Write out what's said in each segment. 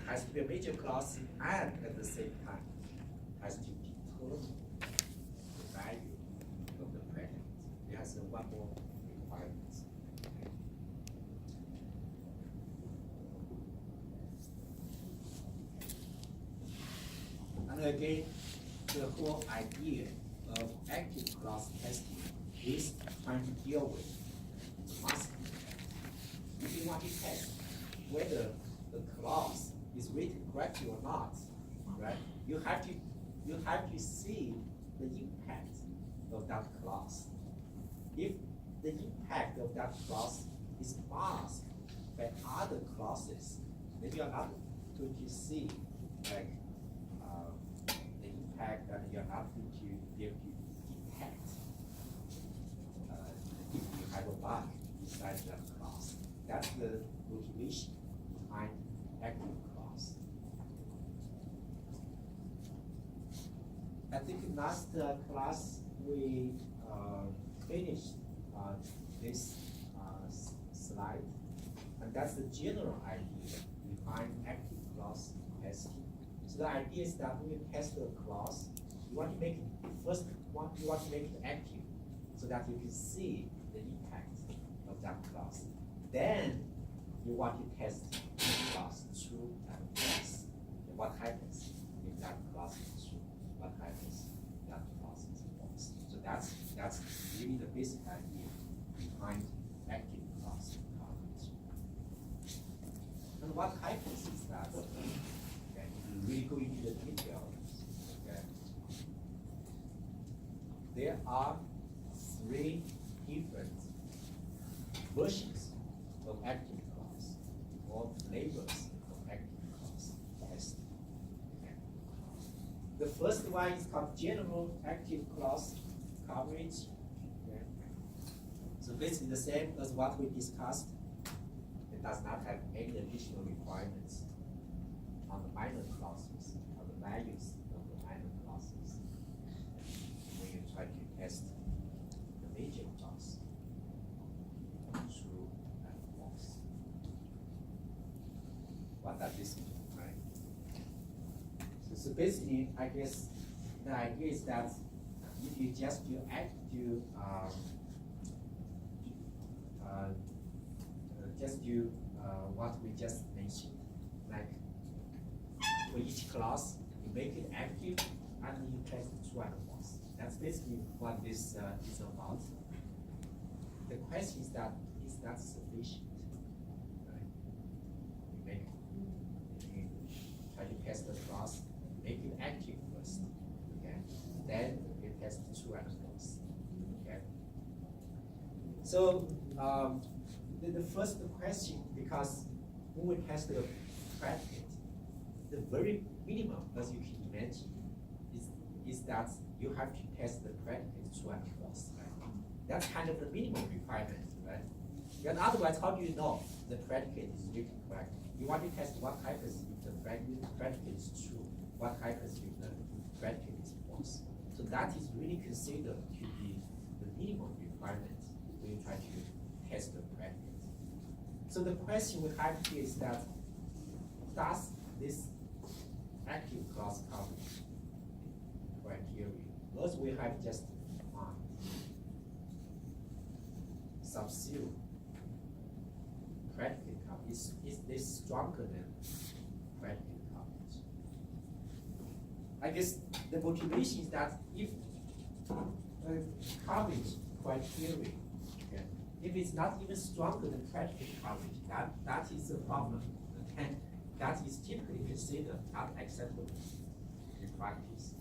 has to be a major class and at the same time has to determine the value of the predicate. It has one more requirement. And again, the whole idea of active class testing is trying to deal with masking. If you want to test whether the class is written correctly or not, right? You have to see the impact of that class. If the impact of that class is masked by other classes, then you are not going to see like the impact, and you're not going to be able to detect if you have a bug inside that class. That's the motivation behind active class. I think last class we finished this slide, and that's the general idea behind active class testing. So the idea is that when you test a class, you want to make it you want to make it active, so that you can see the impact of that class. Then you want to test the class true and false. And what happens if that class is true? What happens if that class is false? So that's really the basic idea behind active class coverage. And what happens is that if you really go into the details, okay, there are 3 different versions of active class, or flavors of active class testing. Okay. The first one is called general active class coverage. Okay. So basically the same as what we discussed. It does not have any additional requirements on the minor classes, on the values of the minor classes. When you try to test the major class, true and false. What does this mean, right? So basically, I guess the idea is that if you just do what we just mentioned, like for each class, you make it active and you test true and false. That's basically what this is about. The question is that sufficient? Right? You try to test the class, make it active first, okay? Then you test true and false, okay? So the first question, because when we test the predicate, the very minimum, as you can imagine, is that you have to test the predicate true and false, right? That's kind of the minimum requirement, right? And otherwise, how do you know the predicate is written correct? You want to test what happens if the predicate is true, what happens if the predicate is false. So that is really considered to be the minimum requirement when you try to test the predicate. So the question we have here is that, does this active class coverage criteria, those we have just defined, sub-zero predicate coverage, is this stronger than predicate coverage? I guess the motivation is that if coverage criteria, okay, if it's not even stronger than predicate coverage, that is a problem. Okay? That is typically considered not acceptable in practice.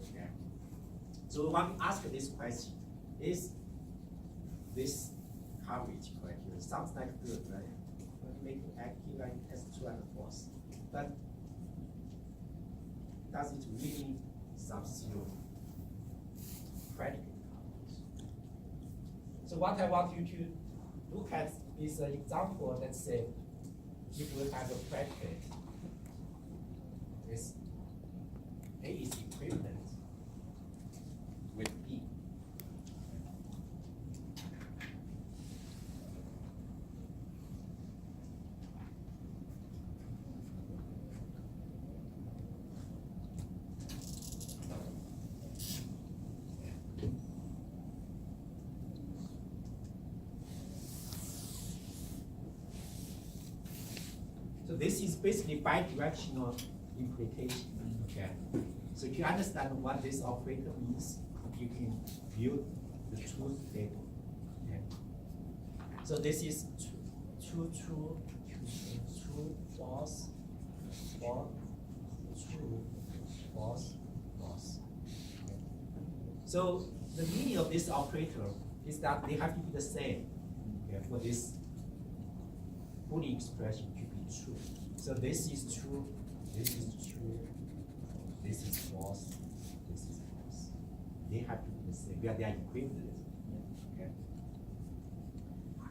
Okay? So we want to ask this question: is this coverage criteria sounds like good, right? Make it active and test true and false, but does it really sub-zero predicate coverage? So what I want you to look at is an example. Let's say if we have a predicate, is A is equivalent with B. So this is basically bidirectional implication. Okay. So if you understand what this operator means, you can build the truth table. Okay. So this is true, false, true, false, false. Okay. So the meaning of this operator is that they have to be the same, okay, for this Boolean expression to be true. So this is true, this is true, this is false, this is false. They have to be the same. They are equivalent. Okay.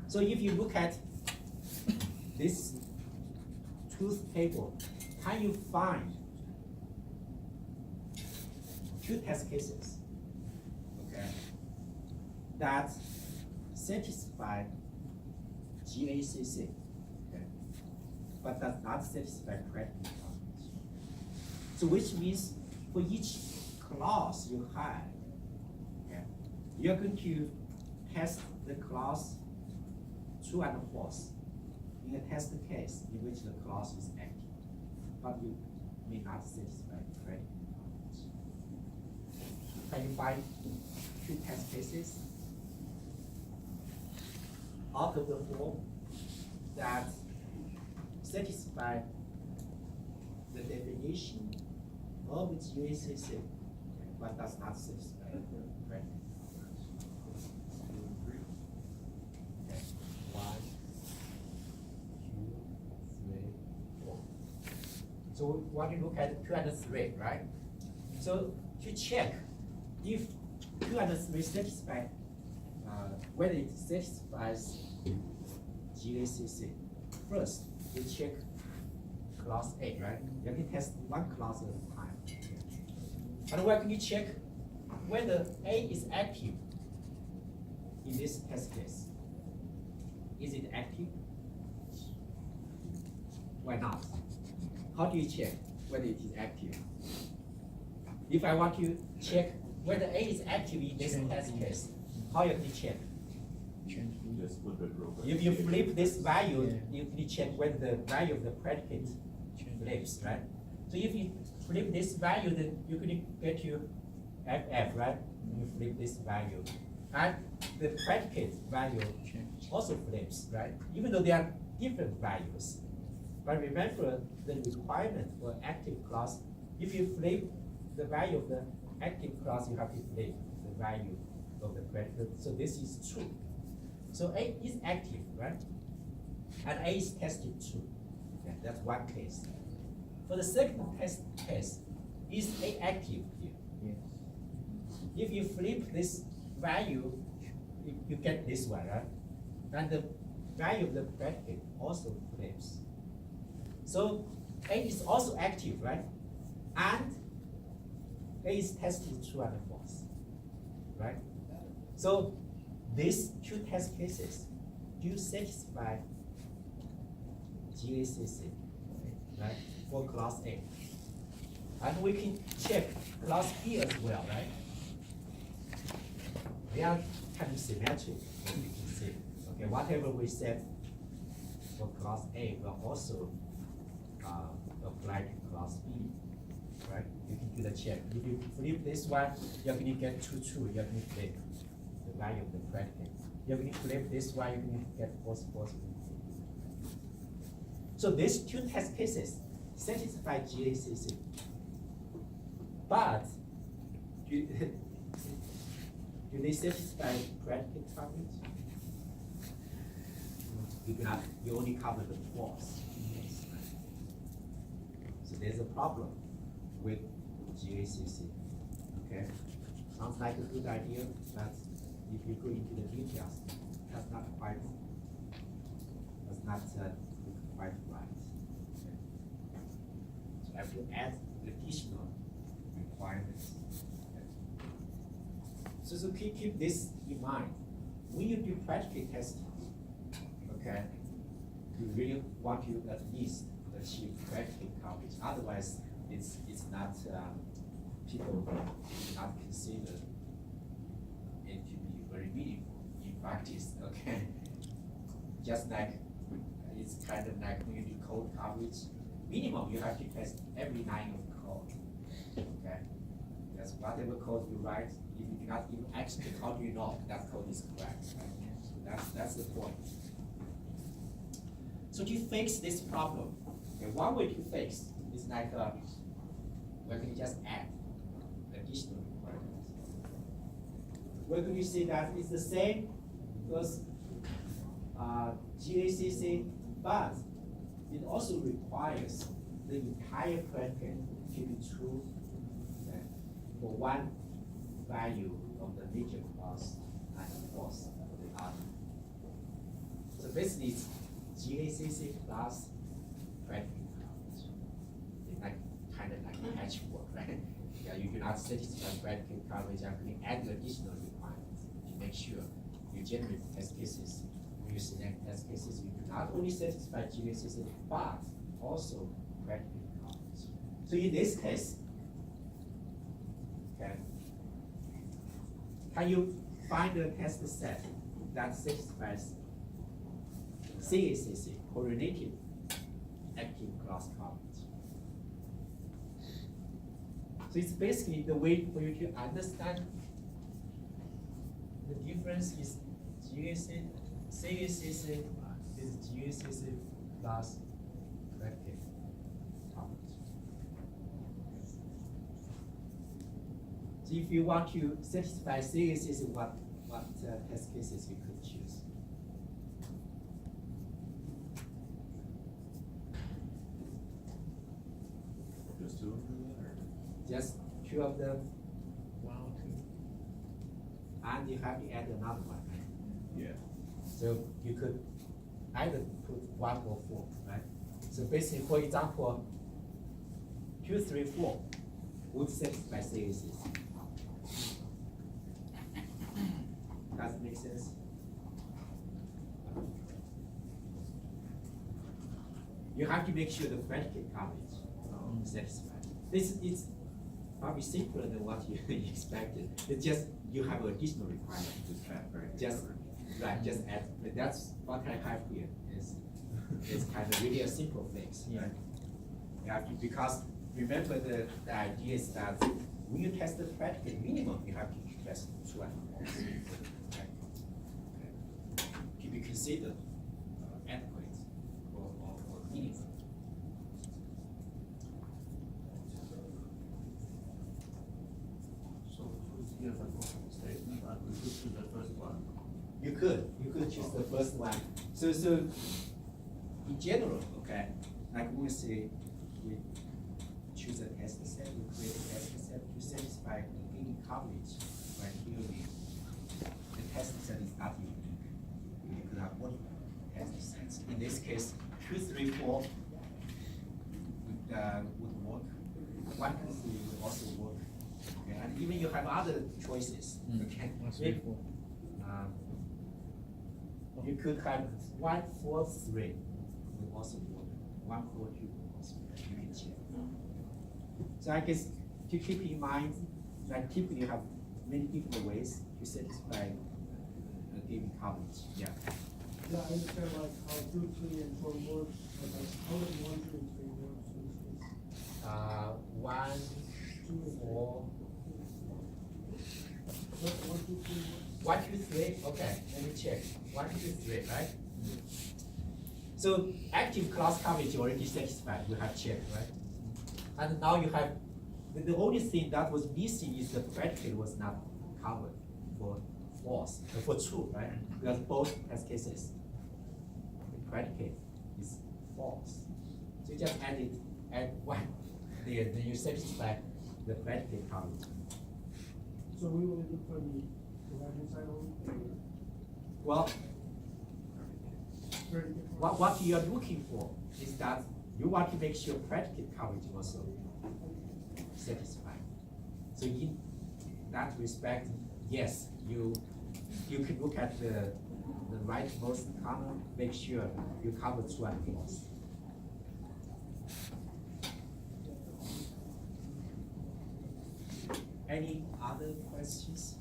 So if you look at this truth table, can you find two test cases, okay, that satisfy GACC, okay, but does not satisfy predicate coverage? So which means for each clause you have, okay, you're going to test the clause true and false in a test case in which the clause is active, but you may not satisfy predicate coverage. Can you find two test cases out of the four that satisfy the definition of GACC but does not satisfy predicate coverage? Okay. 1, 2, 3, 4. So we want to look at 2 and 3, right? So to check if 2 and 3 satisfy, whether it satisfies GACC, first we check clause A, right? You can test one clause at a time. And we're going to check whether A is active in this test case. Is it active? Why not? How do you check whether it is active? If I want to check whether A is active in this test case, how you can check? Just flip it real quick. If you flip this value, you can check whether the value of the predicate flips, right? So if you flip this value, then you can get your FF, right? You flip this value. And the predicate value also flips, right? Even though they are different values. But remember the requirement for active clause, if you flip the value of the active clause, you have to flip the value of the predicate. So this is true. So A is active, right? And A is tested true. Okay, that's one case. For the second test case, is A active here? Yes. If you flip this value, you get this one, right? And the value of the predicate also flips. So A is also active, right? And A is tested true and false, right? So these two test cases do satisfy GACC, right? For class A. And we can check class B as well, right? They are kind of symmetric, as you can see. Okay, whatever we set for class A will also apply to class B, right? You can do the check. If you flip this one, you're going to get true. You're going to flip the value of the predicate. You're going to flip this one, you're going to get false. So these two test cases satisfy GACC. But do they satisfy predicate coverage? You only cover the false. So there's a problem with GACC. Okay, sounds like a good idea, but if you go into the details, that's not quite right. Okay. So I have to add additional requirements. Okay. So keep this in mind. When you do predicate testing, okay, you really want to at least achieve predicate coverage. Otherwise, it's not people do not consider it to be very meaningful in practice. Okay, just like it's kind of like when you do code coverage. Minimum, you have to test every line of code. Okay? Because whatever code you write, if you do not even execute, how do you know that code is correct? Right? So that's the point. So to fix this problem, okay, one way to fix is like we're going to just add additional requirements. We're going to see that it's the same because GACC, but it also requires the entire predicate to be true for one value of the major clause and false for the other. So basically, it's GACC plus predicate coverage. It's like kind of like a patchwork, right? Yeah, you do not satisfy predicate coverage. I'm going to add additional requirements to make sure you generate test cases. When you select test cases, you do not only satisfy GACC, but also predicate coverage. So in this case, okay, can you find a test set that satisfies CACC, correlated active class coverage? So it's basically the way for you to understand the difference is CACC is GACC plus predicate coverage. So if you want to satisfy CACC, what test cases you could choose? Just two of them, or? Just two of them, One or two. and you have to add another one, right? Yeah. So you could either put 1 or 4, right? So basically, for example, 2, 3, 4 would satisfy CACC. Does it make sense? You have to make sure the predicate coverage is satisfied. This is probably simpler than what you expected. It's just you have additional requirement. Just add predicate Just coverage. right, just add. But that's what I have here. It's kind of really a simple fix. Yeah. Right? You have to, because remember the idea is that when you test the predicate minimum, you have to test 2 animals. Okay. To be considered adequate or meaningful. So if you have a wrong statement, I would choose the first one. You could choose the first one. So in general, okay, like we say, we choose a test set, we create a test set to satisfy any coverage criteria. The test set is not unique. You could have multiple test sets. In this case, 2, 3, 4 would work. 1, 2, 3 would also work. Okay, and even you have other choices. Okay. 1, 3, 4. You could have 1, 4, 3 would also work. 1, 4, 2 would also work. You can check. So I guess to keep in mind that typically you have many different ways to satisfy a given coverage. Yeah. Yeah, I understand like how 2, 3, and 4 work, but like how does 1, 2, and 3 work in this case? 1, 4. What, 1, 2, 3 works? 1, 2, 3. Okay, let me check. 1, 2, 3, right? So active class coverage already satisfied. You have checked, right? And now you have the only thing that was missing is the predicate was not covered for false, for true, right? Because both test cases, the predicate is false. So you just add 1 there, then you satisfy the predicate coverage. So we will look for the right-hand side only? Well, Very good. what you are looking for is that you want to make sure predicate coverage also satisfied. So in that respect, yes, you can look at the rightmost column, make sure you cover true and false. Any other questions?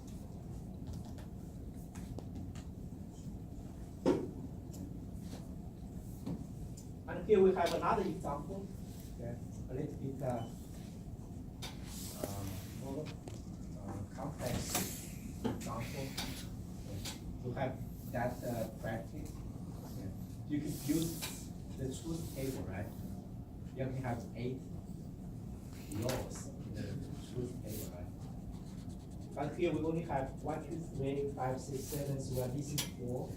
And here we have another example, okay, a little bit more complex example. To have that practice, okay. You can use the truth table, right? You can have 8 rows in the truth table, right? But here we only have 1, 2, 3, 5, 6, 7, so we are missing 4.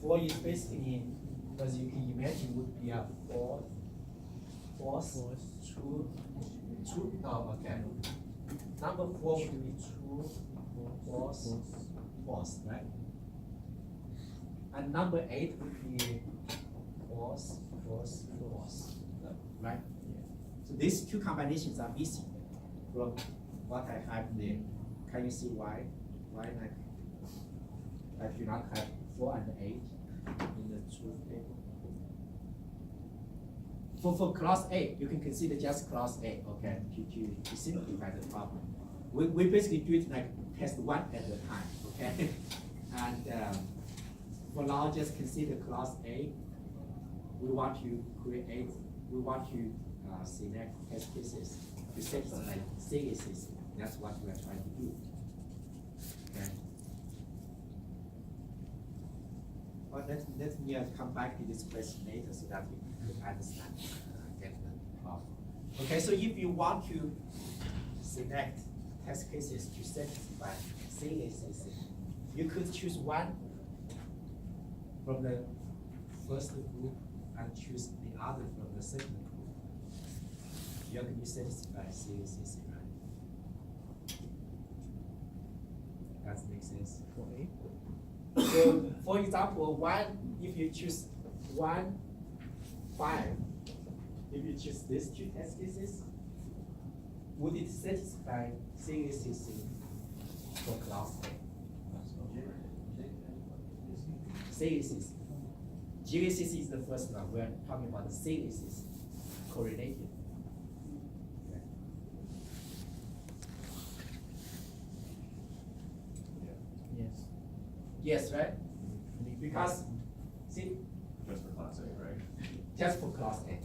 4 is basically, as you can imagine, would be a false, true, okay. Number 4 would be true, false, right? And number 8 would be false, right? So these 2 combinations are missing from what I have there. Can you see why? Why I do not have 4 and 8 in the truth table? For class A, you can consider just class A, okay, to simplify the problem. We basically do it like test 1 at a time, okay? And for now, just consider class A. We want to select test cases to satisfy CACC. That's what we are trying to do. Okay. Well, let me come back to this question later so that we can understand, get the problem. Okay, so if you want to select test cases to satisfy CACC, you could choose one from the first group and choose the other from the second group. You can satisfy CACC, right? That makes sense. So, for example, if you choose 1, 5, if you choose these 2 test cases, would it satisfy CACC for class A? CACC. GACC is the first one. We're talking about the CACC correlated. Okay. Yes. Yes, right? Because, see, Just for class A, right? just for class A.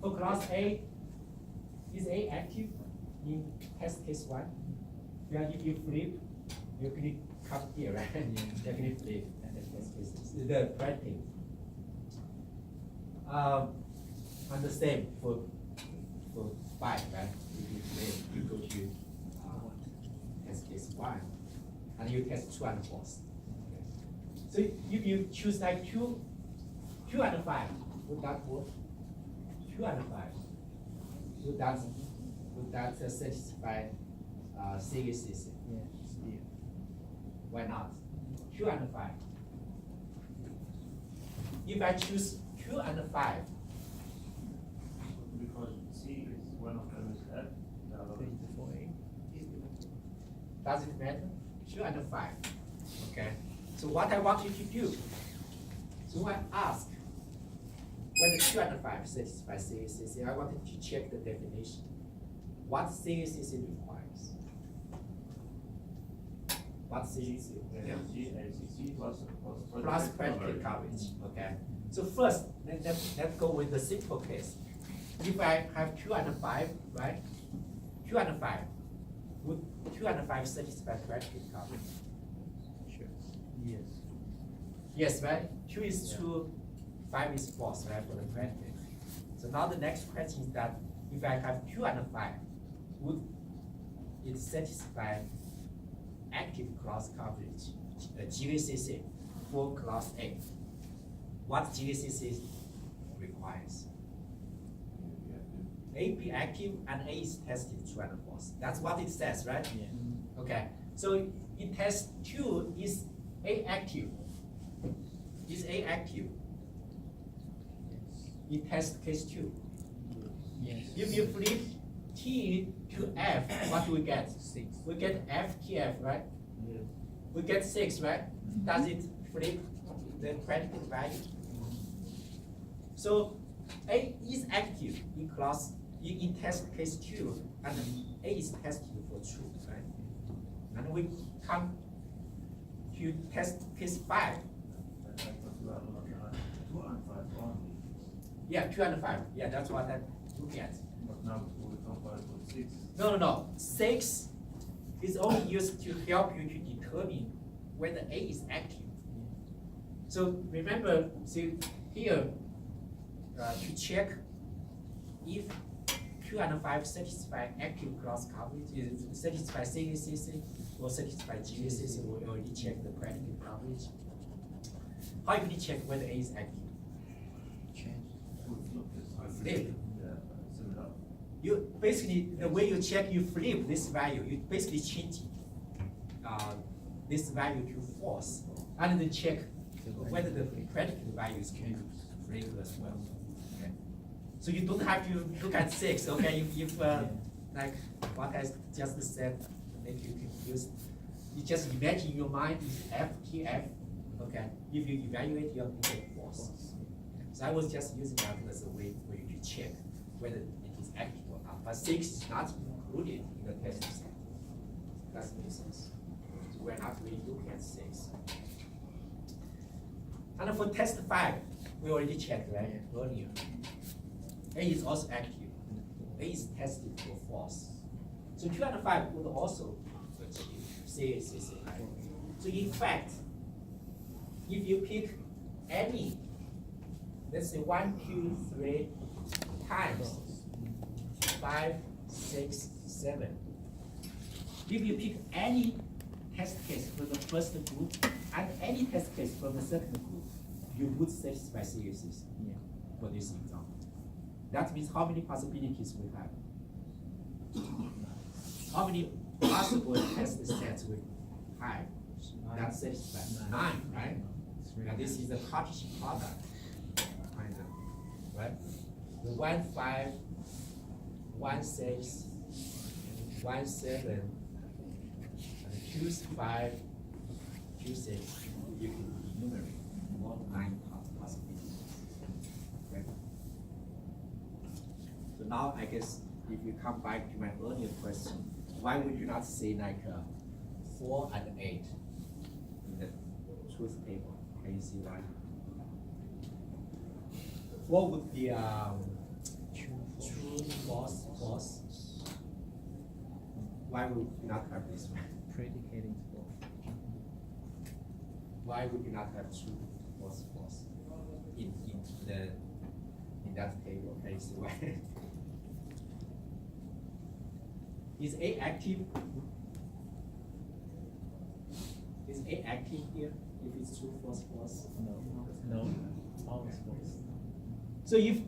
For class A, is A active in test case 1? Then if you flip, you click come here, right? You click flip and the test cases, the practice. And the same for 5, right? If you flip, you go to test case 1, and you test 2 and false. So if you choose like 2 and 5, would that work? 2 and 5, would that satisfy CACC? Yes. Why not? 2 and 5. If I choose 2 and 5, Because C is one of them is F, the other is does it matter? 2 and 5. Okay. So what I want you to do, so I ask whether 2 and 5 satisfy CACC. I wanted to check the definition. What CACC requires? What CACC requires? GACC Plus predicate coverage. Okay. So first, let's go with the simple case. If I have 2 and 5, right? 2 and 5. Would 2 and 5 satisfy predicate coverage? Sure. Yes. Yes, right? 2 is true, 5 is false, right, for the predicate. So now the next question is that if I have 2 and 5, would it satisfy active class coverage, GACC, for class A? What GACC requires? A be active and A is tested true and false. That's what it says, right? Yeah. Okay. So in test 2, is A active? Is A active? In test case 2. Yes. If you flip T to F, what do we get? 6. We get FTF, right? Yes. We get 6, right? Does it flip the predicate value? So A is active in class in test case 2, and A is tested for true, right? And we come to test case 5. Two and five only. Yeah, 2 and 5. Yeah, that's what I'm looking at. But now we talk about for 6. No. 6 is only used to help you to determine whether A is active. So remember, see here, to check if 2 and 5 satisfy active class coverage, satisfy CACC or satisfy GACC, we already check the predicate coverage. How you can check whether A is active? Flip. Yeah, similar. You basically, the way you check, you flip this value, you basically change this value to false, and then check whether the predicate values can flip as well. Okay. So you don't have to look at 6, okay? If like what I just said, make you confused. You just imagine in your mind is F, TF, okay? If you evaluate, you get false. So I was just using that as a way for you to check whether it is active or not. But 6 is not included in the test set. That makes sense. So we're not really looking at 6. And for test 5, we already checked, right, earlier. A is also active. A is tested for false. So 2 and 5 would also achieve CACC. So in fact, if you pick any, let's say 1, 2, 3 times 5, 6, 7. If you pick any test case from the first group and any test case from the second group, you would satisfy CACC for this example. That means how many possibilities we have? How many possible test sets we have that satisfy? 9, right? And this is a Cartesian product. Right? The 1, 5, 1, 6, 1, 7, and 2, 5, 2, 6. You can enumerate all 9 possibilities. Okay? So now I guess if you come back to my earlier question, why would you not say like 4 and 8 in the truth table? Can you see why? 4 would be true, false, false. Why would you not have this one? Predicating for. Why would you not have true, false, false in that table? Can you see why? Is A active? Is A active here? If it's true, false, false? No, always false. So if,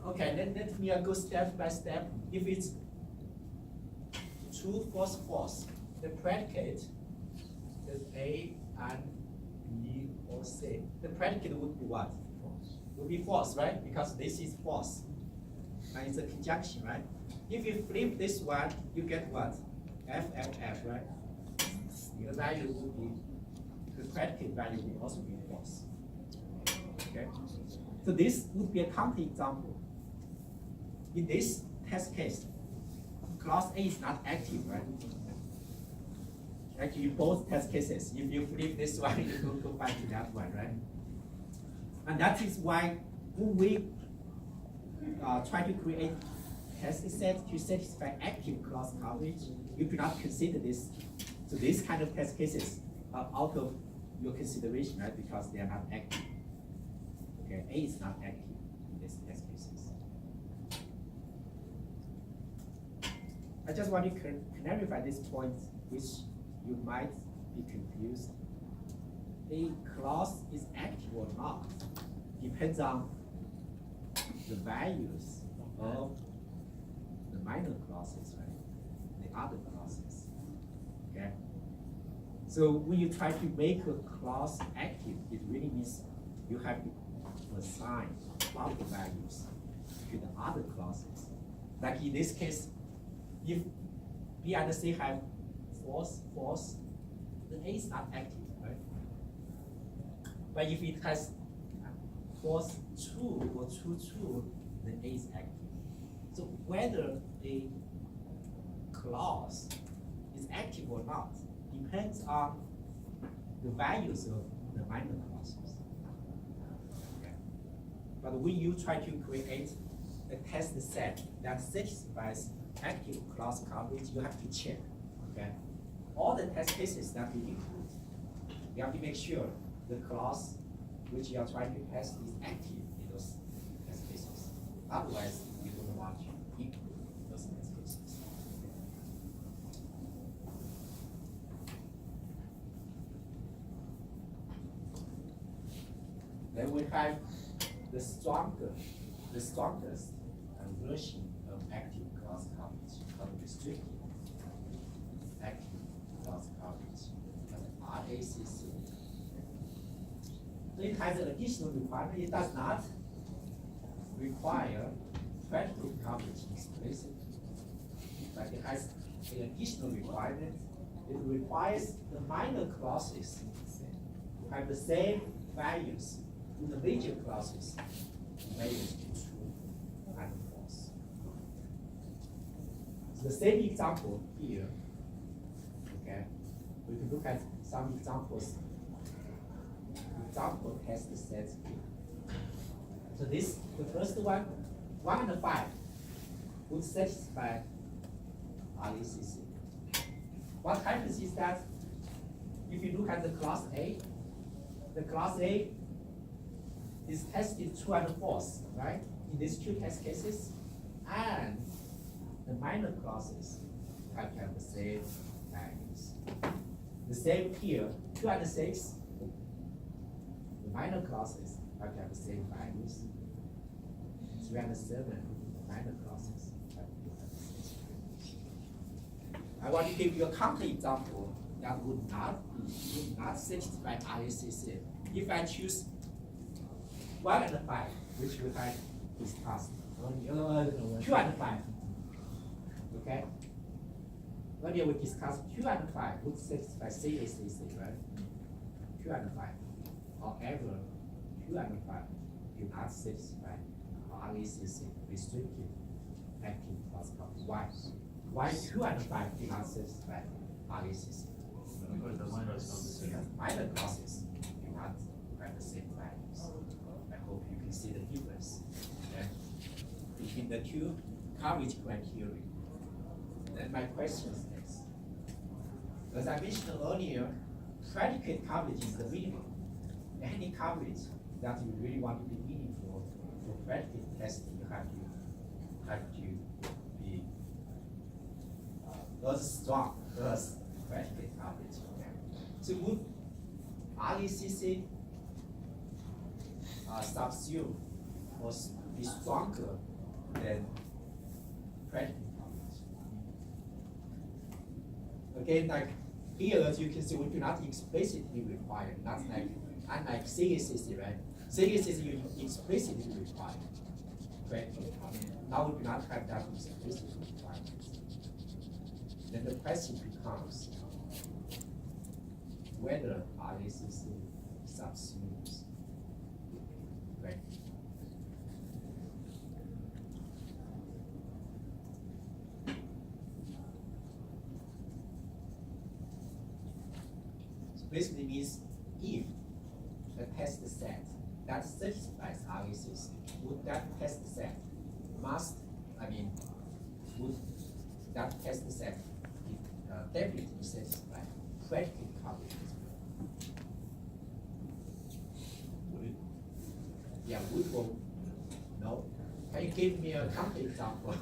okay, let me go step by step. If it's true, false, false, the predicate is A and B or C. The predicate would be what? False. Would be false, right? Because this is false. And it's a conjunction, right? If you flip this one, you get what? F, F, F, right? The value would be, the predicate value will also be false. Okay? So this would be a counterexample. In this test case, class A is not active, right? Actually, both test cases, if you flip this one, you go back to that one, right? And that is why when we try to create test sets to satisfy active class coverage, you cannot consider this. So these kind of test cases are out of your consideration, right? Because they are not active. Okay, A is not active in these test cases. I just want to clarify this point, which you might be confused. A class is active or not depends on the values of the minor classes, right? The other classes. Okay. So when you try to make a class active, it really means you have to assign other values to the other classes. Like in this case, if B and C have false, false, then A is not active, right? But if it has false, true, or true, true, then A is active. So whether a class is active or not depends on the values of the minor classes. Okay. But when you try to create a test set that satisfies active class coverage, you have to check, okay? All the test cases that you include, you have to make sure the class which you are trying to test is active in those test cases. Otherwise, you don't want to include those test cases. Then we have the strongest version of active class coverage called restricted active class coverage, RACC. So it has an additional requirement. It does not require predicate coverage explicitly, but it has an additional requirement. It requires the minor clauses to have the same values in the major clauses, values to true and false. So the same example here, okay? We can look at some examples. Example test sets here. So this, the first one, 1 and 5 would satisfy RACC. What happens is that if you look at the class A, the class A is tested true and false, right? In these two test cases, and the minor clauses have to have the same values. The same here, 2 and 6, the minor clauses have to have the same values. 3 and 7, the minor clauses have to have the same values. I want to give you a counter example that would not satisfy RACC. If I choose 1 and 5, which we had discussed earlier, 2 and 5. Okay? Earlier we discussed 2 and 5 would satisfy CACC, right? 2 and 5. However, 2 and 5 do not satisfy RACC, restricted active class coverage. Why? Why 2 and 5 do not satisfy RACC? Because the minor clauses. Minor clauses do not have the same values. I hope you can see the difference, okay, between the two coverage criteria. Then my question is this. As I mentioned earlier, predicate coverage is the minimum. Any coverage that you really want to be meaningful for predicate testing, you have to be as strong as predicate coverage. Okay? So would RACC subsume or be stronger than predicate coverage? Again, like here, as you can see, we do not explicitly require, not like unlike CACC, right? CACC you explicitly require predicate coverage. Now we do not have that explicit requirement. Then the question becomes whether RACC subsumes, right? So basically means if a test set that satisfies RACC, would that test set would that test set definitely satisfy predicate coverage? Would it? Yeah, would or no? Can you give me a counter example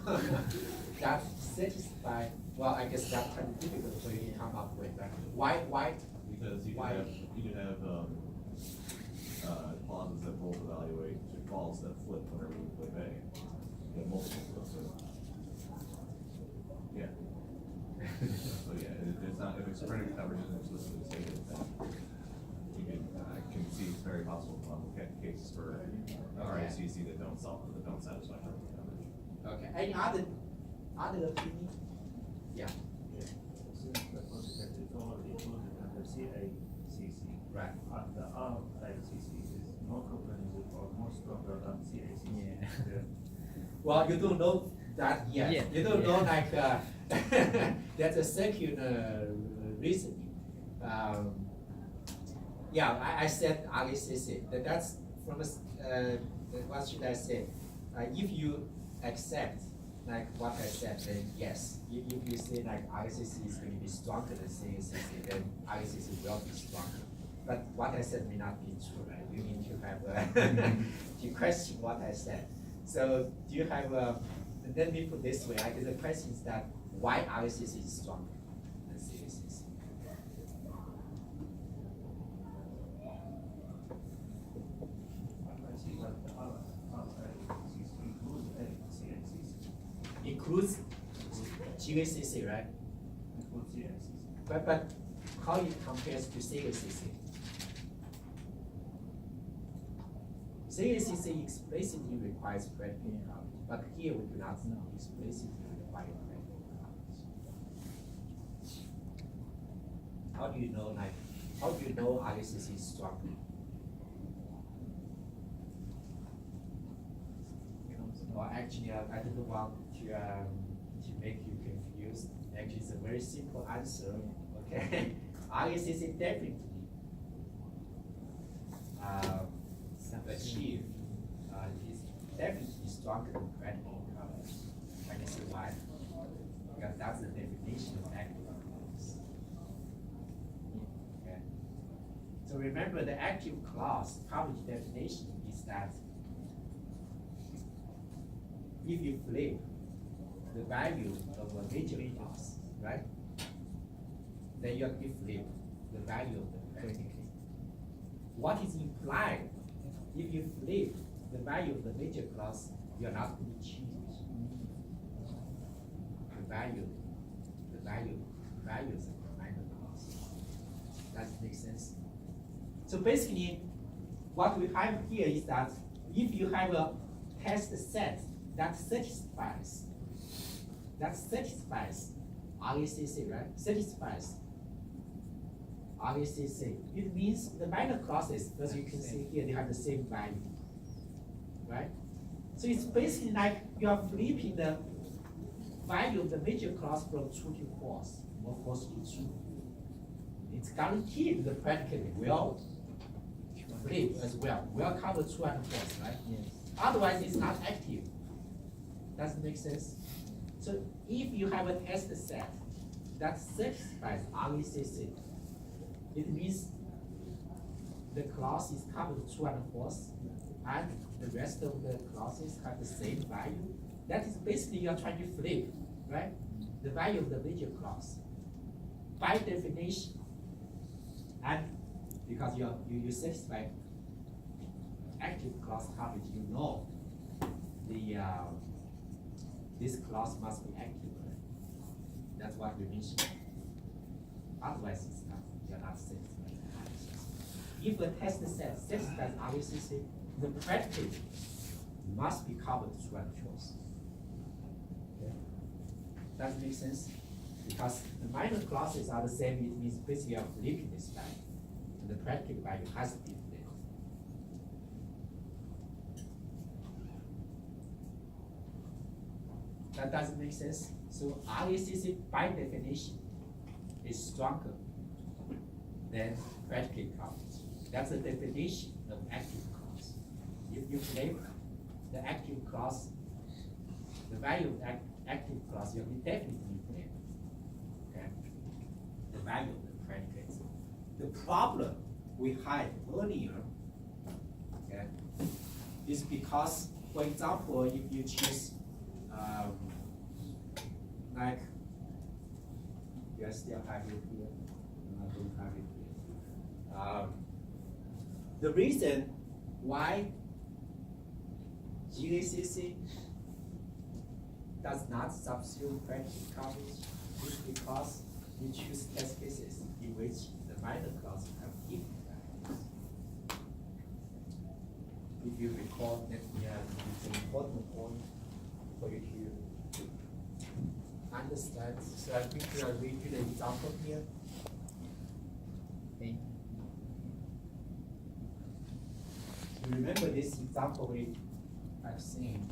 that satisfy? Well, I guess that's kind of difficult for you to come up with. Right? Why? Because you Why? could have clauses that both evaluate to false that flip whenever you play bay. You have multiple flips. Yeah. So yeah, it's not, if it's predicate coverage isn't explicitly stated, then you can, I can see it's very possible to get cases for RACC that don't satisfy predicate coverage. Okay. Any other opinion? Yeah. Since the project is already included under CACC. Right. And the RACC is more comprehensive or more stronger than CACC. Yeah. Well, you don't know that yet. Yeah. You don't know Yeah. like that's a circular reasoning. Yeah, I said RACC. That's from a what should I say? If you accept like what I said, then yes. If you say like RCC is going to be stronger than CACC, then RCC will be stronger. But what I said may not be true, right? You need to have to question what I said. So do you have let me put this way, right? The question is that why RCC is stronger than CACC? I see that the RICC includes CNCC. Includes GACC, right? Includes CNCC. But how it compares to CACC? CACC explicitly requires predicate coverage, but here we do not explicitly require predicate coverage. How do you know, like, how do you know RCC is stronger? Well, actually, I didn't want to make you confused. Actually, it's a very simple answer. Okay, RCC definitely achieve is definitely stronger than predicate coverage. Can you see why? Because that's the definition of active clause. Okay. So remember, the active clause coverage definition is that if you flip the value of a major clause, right? Then you have to flip the value of the predicate. What is implied if you flip the value of the major clause, you are not going to change the values of the minor clause. That makes sense. So basically, what we have here is that if you have a test set that satisfies RACC, right? Satisfies RACC. It means the minor clauses, as you can see here, they have the same value, right? So it's basically like you are flipping the value of the major clause from true to false, or false to true. It's guaranteed the predicate will flip as well. Will cover true and false, right? Yes. Otherwise, it's not active. Does it make sense? So if you have a test set that satisfies RACC, it means the clause is covered true and false, and the rest of the clauses have the same value. That is basically you are trying to flip, right? The value of the major clause. By definition, and because you satisfy active clause coverage, you know the this clause must be active. Right? That's what we mentioned. Otherwise, it's not. You're not satisfied. If a test set satisfies RACC, the predicate must be covered true and false. Okay. Does it make sense? Because the minor clauses are the same, it means basically you're flipping this value. And the predicate value has to be flipped. That doesn't make sense. So RACC by definition is stronger than predicate coverage. That's the definition of active clause. If you flip the active clause, the value of active clause, you will definitely flip. Okay? The value of the predicate. The problem we had earlier, okay, is because, for example, if you choose like, you still have it here, I don't have it here. The reason why GACC does not subsume predicate coverage is because we choose test cases in which the minor clause have given values. If you recall, that it's an important point for you to understand. So I think I'll read you the example here. Okay. You remember this example we have seen.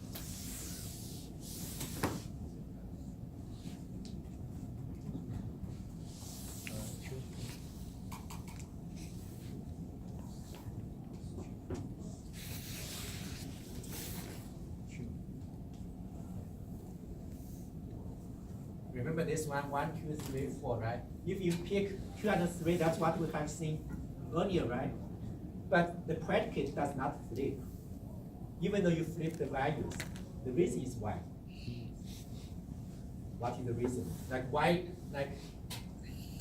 Remember this one, 1, 2, 3, 4, right? If you pick 2 and 3, that's what we have seen earlier, right? But the predicate does not flip. Even though you flip the values, the reason is why. What is the reason? Like why, like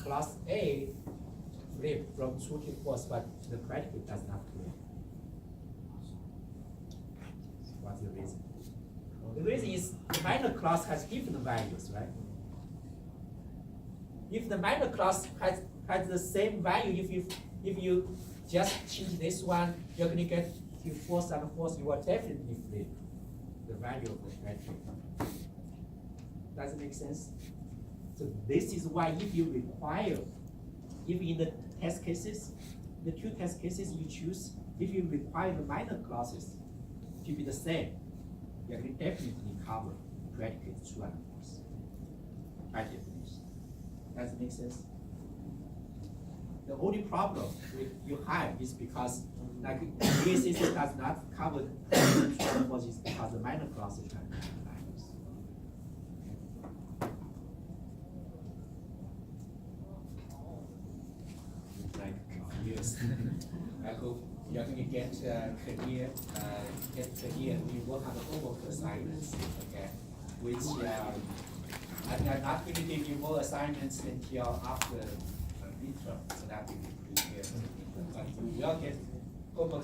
class A flip from true to false, but the predicate does not flip. What's the reason? The reason is the minor class has different values, right? If the minor class has the same value, if you just change this one, you're going to get to false and false. You will definitely flip the value of the predicate. Does it make sense? So this is why if you require, if in the test cases, the 2 test cases you choose, if you require the minor clauses to be the same, you can definitely cover predicate true and false by definition. Does it make sense? The only problem you have is because like VSCC does not cover true and false is because the minor clauses have different values. Like yes. I hope you're going to get clear, we work on the homework assignments, okay? Which I'm not going to give you more assignments until after midterm, so that we can prepare. But you will get homework